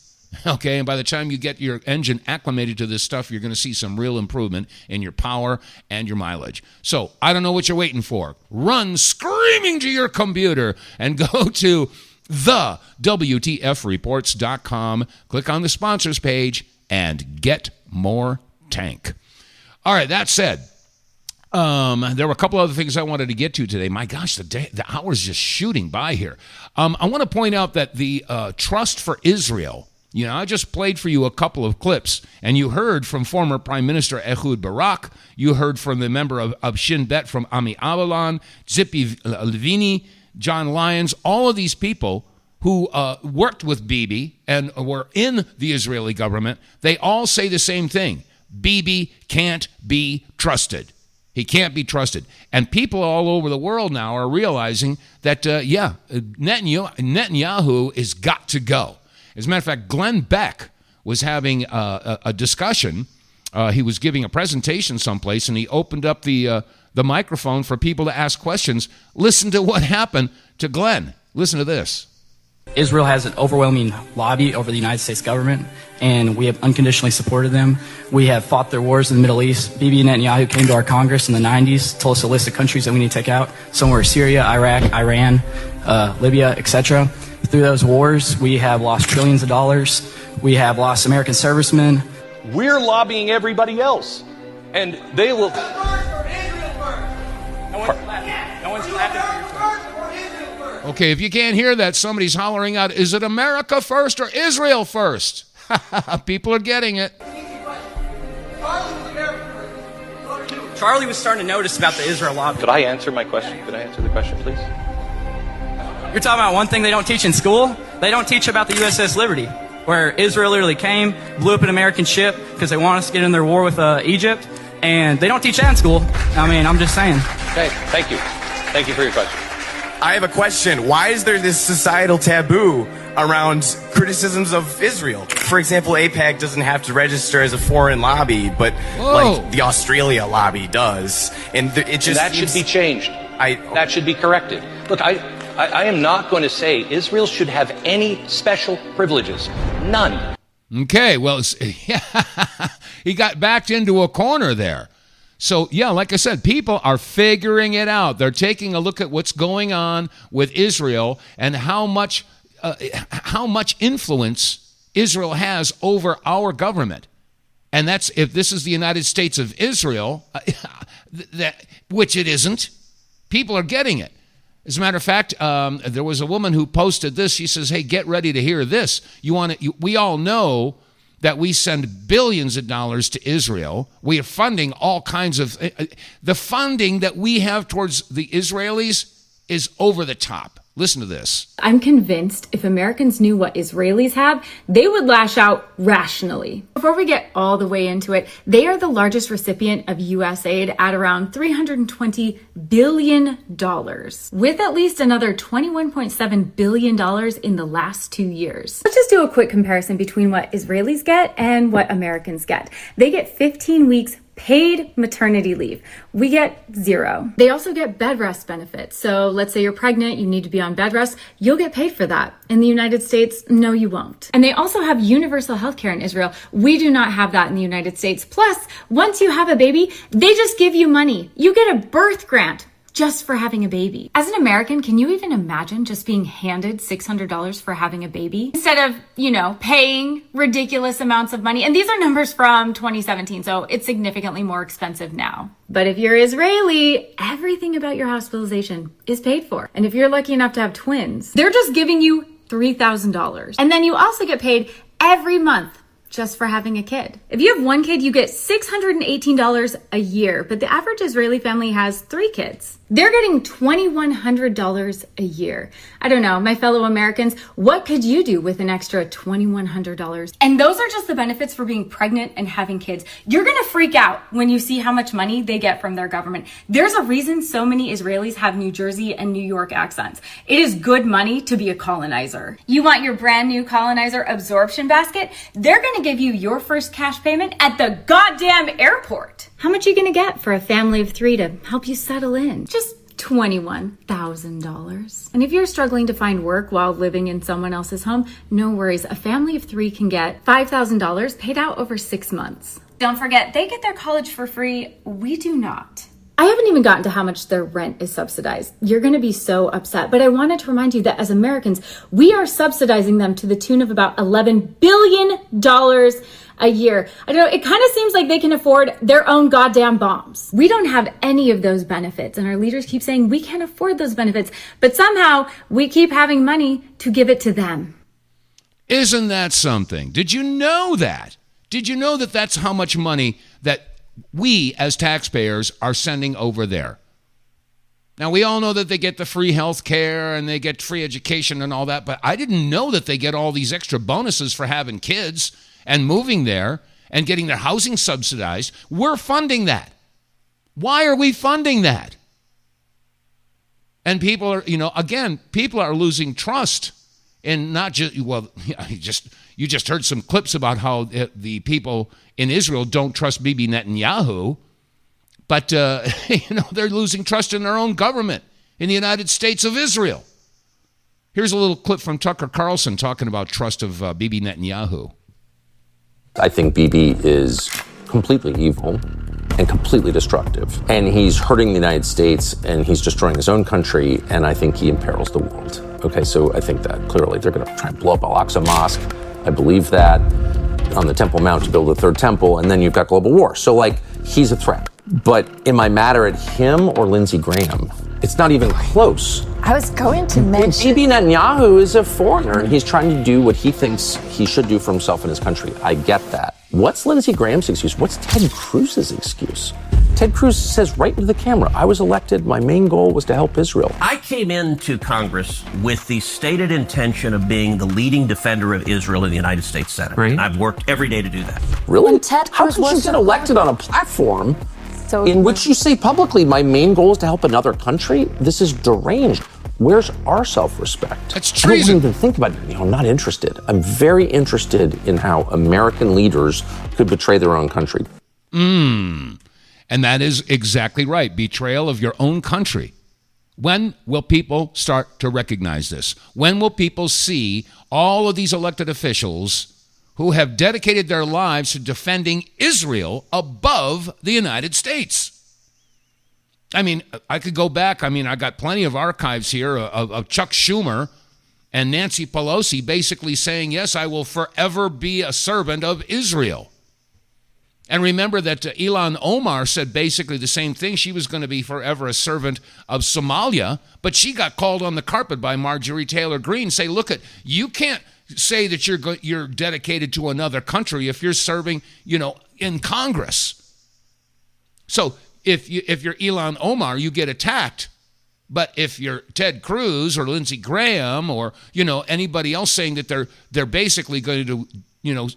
[SPEAKER 1] Okay, and by the time you get your engine acclimated to this stuff, you're going to see some real improvement in your power and your mileage. So I don't know what you're waiting for. Run screaming to your computer and go to TheWTFReports.com, click on the sponsors page, and get More Tank. All right, that said, there were a couple other things I wanted to get to today. My gosh, the hour's just shooting by here. I want to point out that the Trust for Israel, I just played for you a couple of clips, and you heard from former Prime Minister Ehud Barak. You heard from the member of Shin Bet from Ami Avalon, Zippy Levini, John Lyons, all of these people who worked with Bibi and were in the Israeli government. They all say the same thing. Bibi can't be trusted. He can't be trusted. And people all over the world now are realizing that, Netanyahu has got to go. As a matter of fact, Glen Beck was having a discussion. He was giving a presentation someplace, and he opened up the microphone for people to ask questions. Listen to what happened to Glenn. Listen to this.
[SPEAKER 11] Israel has an overwhelming lobby over the United States government, and we have unconditionally supported them. We have fought their wars in the Middle East. Bibi Netanyahu came to our Congress in the 90s, told us a list of countries that we need to take out. Some were Syria, Iraq, Iran, Libya, etc. Through those wars, we have lost trillions of dollars. We have lost American servicemen.
[SPEAKER 12] We're lobbying everybody else, and they will...
[SPEAKER 11] No one's clapping.
[SPEAKER 1] Okay, if you can't hear that, somebody's hollering out, is it America first or Israel first? People are getting it.
[SPEAKER 11] Charlie was starting to notice about the Israel lobby.
[SPEAKER 12] Could I answer my question? Could I answer the question, please?
[SPEAKER 11] You're talking about one thing they don't teach in school? They don't teach about the USS Liberty, where Israel literally came, blew up an American ship because they want us to get in their war with Egypt, and they don't teach that in school. I mean, I'm just saying.
[SPEAKER 12] Okay, thank you. Thank you for your question.
[SPEAKER 13] I have a question. Why is there this societal taboo around criticisms of Israel? For example, AIPAC doesn't have to register as a foreign lobby, but like the Australia lobby does. And it just
[SPEAKER 12] that should be changed. That should be corrected. Look, I am not going to say Israel should have any special privileges. None.
[SPEAKER 1] Okay, well, he got backed into a corner there. So, yeah, like I said, people are figuring it out. They're taking a look at what's going on with Israel and how much influence Israel has over our government. And that's, if this is the United States of Israel, which it isn't, people are getting it. As a matter of fact, there was a woman who posted this. She says, hey, get ready to hear this. We all know that we send billions of dollars to Israel. We are funding all kinds of... the funding that we have towards the Israelis is over the top. Listen to this.
[SPEAKER 14] I'm convinced if Americans knew what Israelis have, they would lash out rationally. Before we get all the way into it, they are the largest recipient of U.S. aid at around $320 billion, with at least another $21.7 billion in the last 2 years. Let's just do a quick comparison between what Israelis get and what Americans get. They get 15 weeks paid maternity leave. We get 0. They also get bed rest benefits. So let's say you're pregnant, you need to be on bed rest, you'll get paid for that. In the United States, no, you won't. And they also have universal health care in Israel. We do not have that in the United States. Plus, once you have a baby, they just give you money. You get a birth grant just for having a baby. As an American, can you even imagine just being handed $600 for having a baby? Instead of, paying ridiculous amounts of money. And these are numbers from 2017, so it's significantly more expensive now. But if you're Israeli, everything about your hospitalization is paid for. And if you're lucky enough to have twins, they're just giving you $3,000. And then you also get paid every month just for having a kid. If you have one kid, you get $618 a year, but the average Israeli family has 3 kids. They're getting $2,100 a year. I don't know, my fellow Americans, what could you do with an extra $2,100? And those are just the benefits for being pregnant and having kids. You're gonna freak out when you see how much money they get from their government. There's a reason so many Israelis have New Jersey and New York accents. It is good money to be a colonizer. You want your brand new colonizer absorption basket? They're gonna give you your first cash payment at the goddamn airport. How much are you gonna get for a family of 3 to help you settle in? Just $21,000. And if you're struggling to find work while living in someone else's home, no worries. A family of 3 can get $5,000 paid out over 6 months. Don't forget, they get their college for free. We do not. I haven't even gotten to how much their rent is subsidized. You're going to be so upset. But I wanted to remind you that as Americans, we are subsidizing them to the tune of about $11 billion a year. I don't know, it kind of seems like they can afford their own goddamn bombs. We don't have any of those benefits, and our leaders keep saying we can't afford those benefits, but somehow we keep having money to give it to them.
[SPEAKER 1] Isn't that something? Did you know that? Did you know that that's how much money that we as taxpayers are sending over there? Now, we all know that they get the free health care and they get free education and all that, but I didn't know that they get all these extra bonuses for having kids and moving there and getting their housing subsidized. We're funding that. Why are we funding that? And people are, people are losing trust in not just, you just heard some clips about how the people in Israel don't trust Bibi Netanyahu, but, they're losing trust in their own government in the United States of Israel. Here's a little clip from Tucker Carlson talking about trust of Bibi Netanyahu.
[SPEAKER 15] I think Bibi is completely evil and completely destructive. And he's hurting the United States, and he's destroying his own country, and I think he imperils the world. Okay, so I think that clearly they're going to try and blow up Al-Aqsa Mosque. I believe that. On the Temple Mount to build a third temple, and then you've got global war. So, like, he's a threat. But am I madder at him or Lindsey Graham? It's not even close.
[SPEAKER 16] I was going to mention...
[SPEAKER 15] Bibi Netanyahu is a foreigner, and he's trying to do what he thinks he should do for himself and his country. I get that. What's Lindsey Graham's excuse? What's Ted Cruz's excuse? Ted Cruz says right into the camera, I was elected, my main goal was to help Israel.
[SPEAKER 17] I came into Congress with the stated intention of being the leading defender of Israel in the United States Senate. Right. And I've worked every day to do that.
[SPEAKER 15] Really?
[SPEAKER 16] When Ted Cruz
[SPEAKER 15] How could you get elected on a platform
[SPEAKER 16] So
[SPEAKER 15] in which you say publicly, my main goal is to help another country? This is deranged. Where's our self-respect?
[SPEAKER 1] That's treason.
[SPEAKER 15] I don't even think about it. I'm not interested. I'm very interested in how American leaders could betray their own country.
[SPEAKER 1] And that is exactly right. Betrayal of your own country. When will people start to recognize this? When will people see all of these elected officials who have dedicated their lives to defending Israel above the United States? I mean, I could go back. I mean, I got plenty of archives here of Chuck Schumer and Nancy Pelosi basically saying, yes, I will forever be a servant of Israel. And remember that Ilhan Omar said basically the same thing. She was going to be forever a servant of Somalia, but she got called on the carpet by Marjorie Taylor Greene. Say, look, you can't say that you're dedicated to another country if you're serving, in Congress. So if you're Ilhan Omar, you get attacked. But if you're Ted Cruz or Lindsey Graham or anybody else saying that they're basically going to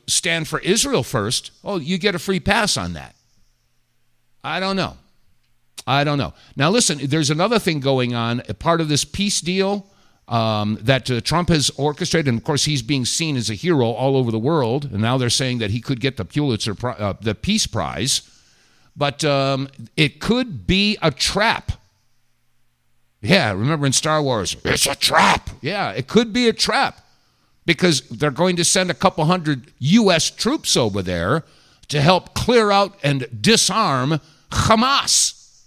[SPEAKER 1] stand for Israel first, you get a free pass on that. I don't know. Now listen, there's another thing going on. A part of this peace deal that Trump has orchestrated, and of course he's being seen as a hero all over the world. And now they're saying that he could get the Pulitzer, the Peace Prize. But it could be a trap. Yeah, remember in Star Wars, it's a trap. Yeah, it could be a trap because they're going to send a couple hundred U.S. troops over there to help clear out and disarm Hamas.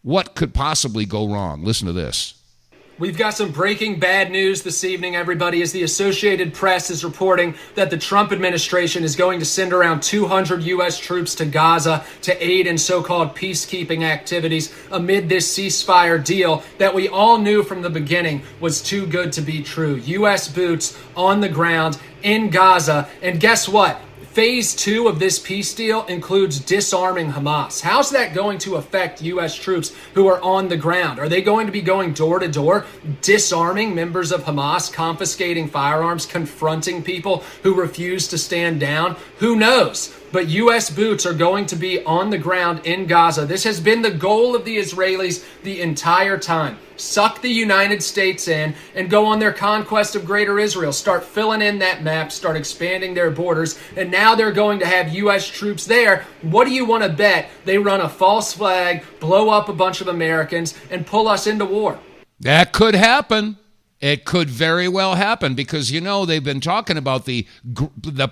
[SPEAKER 1] What could possibly go wrong? Listen to this.
[SPEAKER 18] We've got some breaking bad news this evening, everybody, as the Associated Press is reporting that the Trump administration is going to send around 200 U.S. troops to Gaza to aid in so-called peacekeeping activities amid this ceasefire deal that we all knew from the beginning was too good to be true. U.S. boots on the ground in Gaza. And guess what? Phase 2 of this peace deal includes disarming Hamas. How's that going to affect U.S. troops who are on the ground? Are they going to be going door to door, disarming members of Hamas, confiscating firearms, confronting people who refuse to stand down? Who knows? But U.S. boots are going to be on the ground in Gaza. This has been the goal of the Israelis the entire time. Suck the United States in and go on their conquest of Greater Israel. Start filling in that map, start expanding their borders, and now they're going to have U.S. troops there. What do you want to bet? They run a false flag, blow up a bunch of Americans, and pull us into war.
[SPEAKER 1] That could happen. It could very well happen because, they've been talking about the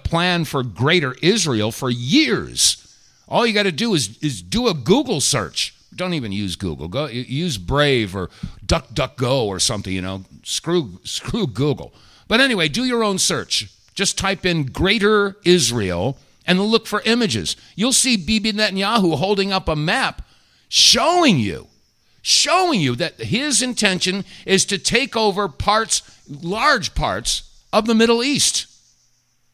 [SPEAKER 1] plan for Greater Israel for years. All you got to do is do a Google search. Don't even use Google. Go use Brave or DuckDuckGo or something, Screw Google. But anyway, do your own search. Just type in Greater Israel and look for images. You'll see Bibi Netanyahu holding up a map showing you that his intention is to take over large parts of the Middle East.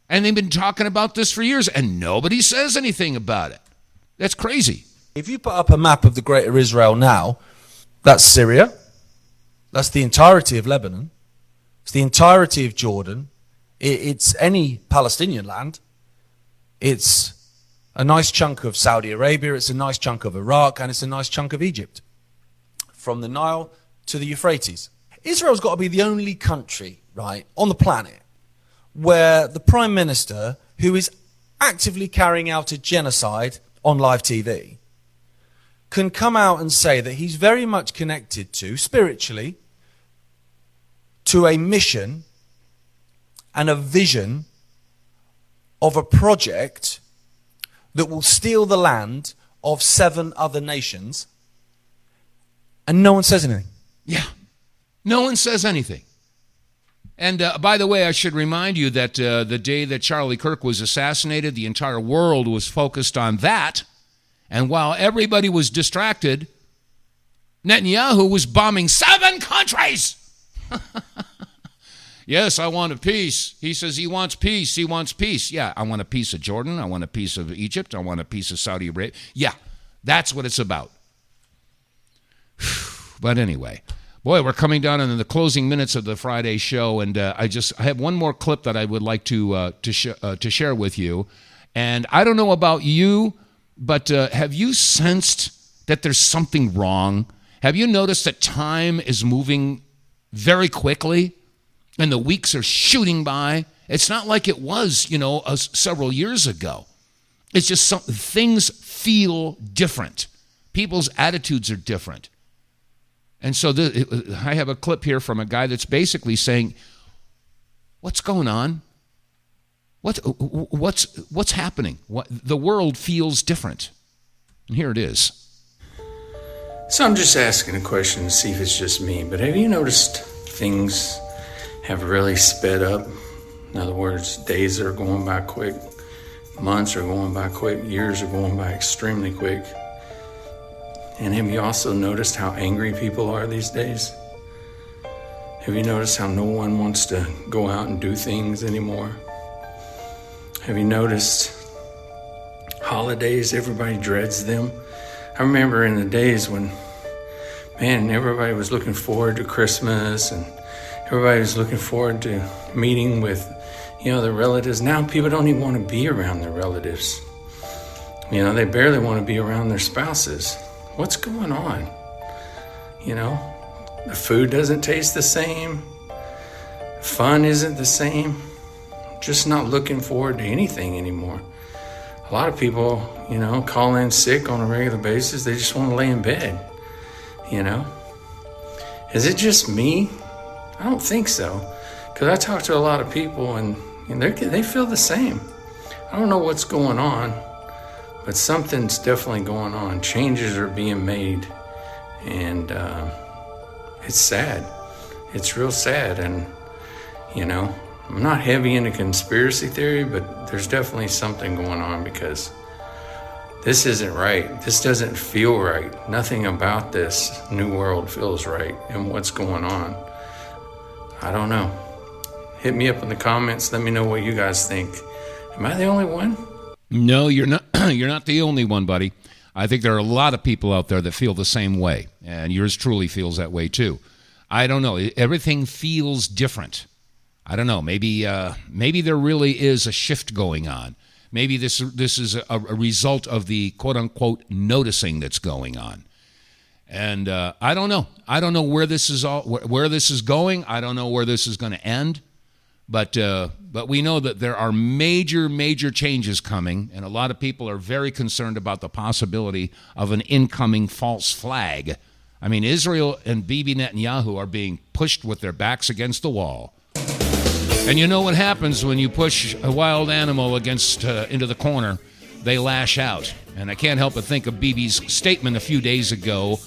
[SPEAKER 1] And they've been talking about this for years, and nobody says anything about it. That's crazy.
[SPEAKER 19] If you put up a map of the Greater Israel now, that's Syria, that's the entirety of Lebanon, it's the entirety of Jordan, it's any Palestinian land, it's a nice chunk of Saudi Arabia, it's a nice chunk of Iraq, and it's a nice chunk of Egypt. From the Nile to the Euphrates. Israel's got to be the only country, right, on the planet where the Prime Minister, who is actively carrying out a genocide on live TV, can come out and say that he's very much connected to, spiritually, to a mission and a vision of a project that will steal the land of 7 other nations, and no one says anything.
[SPEAKER 1] Yeah, no one says anything. And by the way, I should remind you that the day that Charlie Kirk was assassinated, the entire world was focused on that. And while everybody was distracted, Netanyahu was bombing 7 countries. Yes, I want a peace. He says he wants peace. He wants peace. Yeah, I want a piece of Jordan. I want a piece of Egypt. I want a piece of Saudi Arabia. Yeah, that's what it's about. But anyway, boy, we're coming down into the closing minutes of the Friday show, and I have one more clip that I would like to share with you. And I don't know about you, but have you sensed that there's something wrong? Have you noticed that time is moving very quickly? And the weeks are shooting by. It's not like it was, several years ago. It's just things feel different. People's attitudes are different. And so I have a clip here from a guy that's basically saying, what's going on? What's happening? The world feels different. And here it is.
[SPEAKER 16] So I'm just asking a question to see if it's just me, but have you noticed things have really sped up? In other words, days are going by quick, months are going by quick, years are going by extremely quick. And have you also noticed how angry people are these days? Have you noticed how no one wants to go out and do things anymore? Have you noticed holidays, everybody dreads them? I remember in the days when, man, everybody was looking forward to Christmas and everybody was looking forward to meeting with, their relatives. Now people don't even want to be around their relatives. They barely want to be around their spouses. What's going on? The food doesn't taste the same. Fun isn't the same. Just not looking forward to anything anymore. A lot of people, call in sick on a regular basis. They just want to lay in bed, Is it just me? I don't think so, because I talk to a lot of people and they feel the same. I don't know what's going on, but something's definitely going on. Changes are being made, and it's sad. It's real sad, and I'm not heavy into conspiracy theory, but there's definitely something going on because this isn't right. This doesn't feel right. Nothing about this new world feels right, and what's going on, I don't know. Hit me up in the comments. Let me know what you guys think. Am I the only one?
[SPEAKER 1] No, you're not. You're not the only one, buddy. I think there are a lot of people out there that feel the same way, and yours truly feels that way too. I don't know. Everything feels different. I don't know. Maybe there really is a shift going on. Maybe this is a result of the quote unquote noticing that's going on. And I don't know. I don't know where this is where this is going. I don't know where this is going to end. But we know that there are major changes coming, and a lot of people are very concerned about the possibility of an incoming false flag. I mean, Israel and Bibi Netanyahu are being pushed with their backs against the wall. And you know what happens when you push a wild animal against into the corner? They lash out. And I can't help but think of Bibi's statement a few days ago,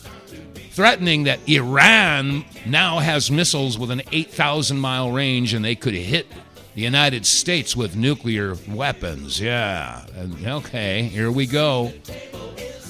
[SPEAKER 1] threatening that Iran now has missiles with an 8,000-mile range and they could hit the United States with nuclear weapons. Yeah. Okay, here we go.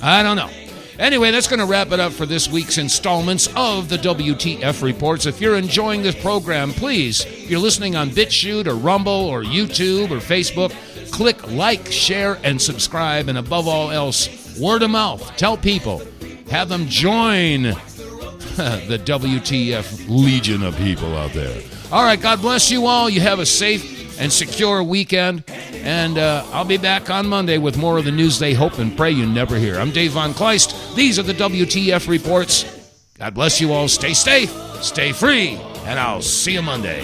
[SPEAKER 1] I don't know. Anyway, that's going to wrap it up for this week's installments of the WTF Reports. If you're enjoying this program, please, if you're listening on BitChute or Rumble or YouTube or Facebook, click like, share, and subscribe. And above all else, word of mouth. Tell people. Have them join the WTF legion of people out there. All right, God bless you all. You have a safe and secure weekend. And I'll be back on Monday with more of the news they hope and pray you never hear. I'm Dave vonKleist. These are the WTF Reports. God bless you all. Stay safe, stay free, and I'll see you Monday.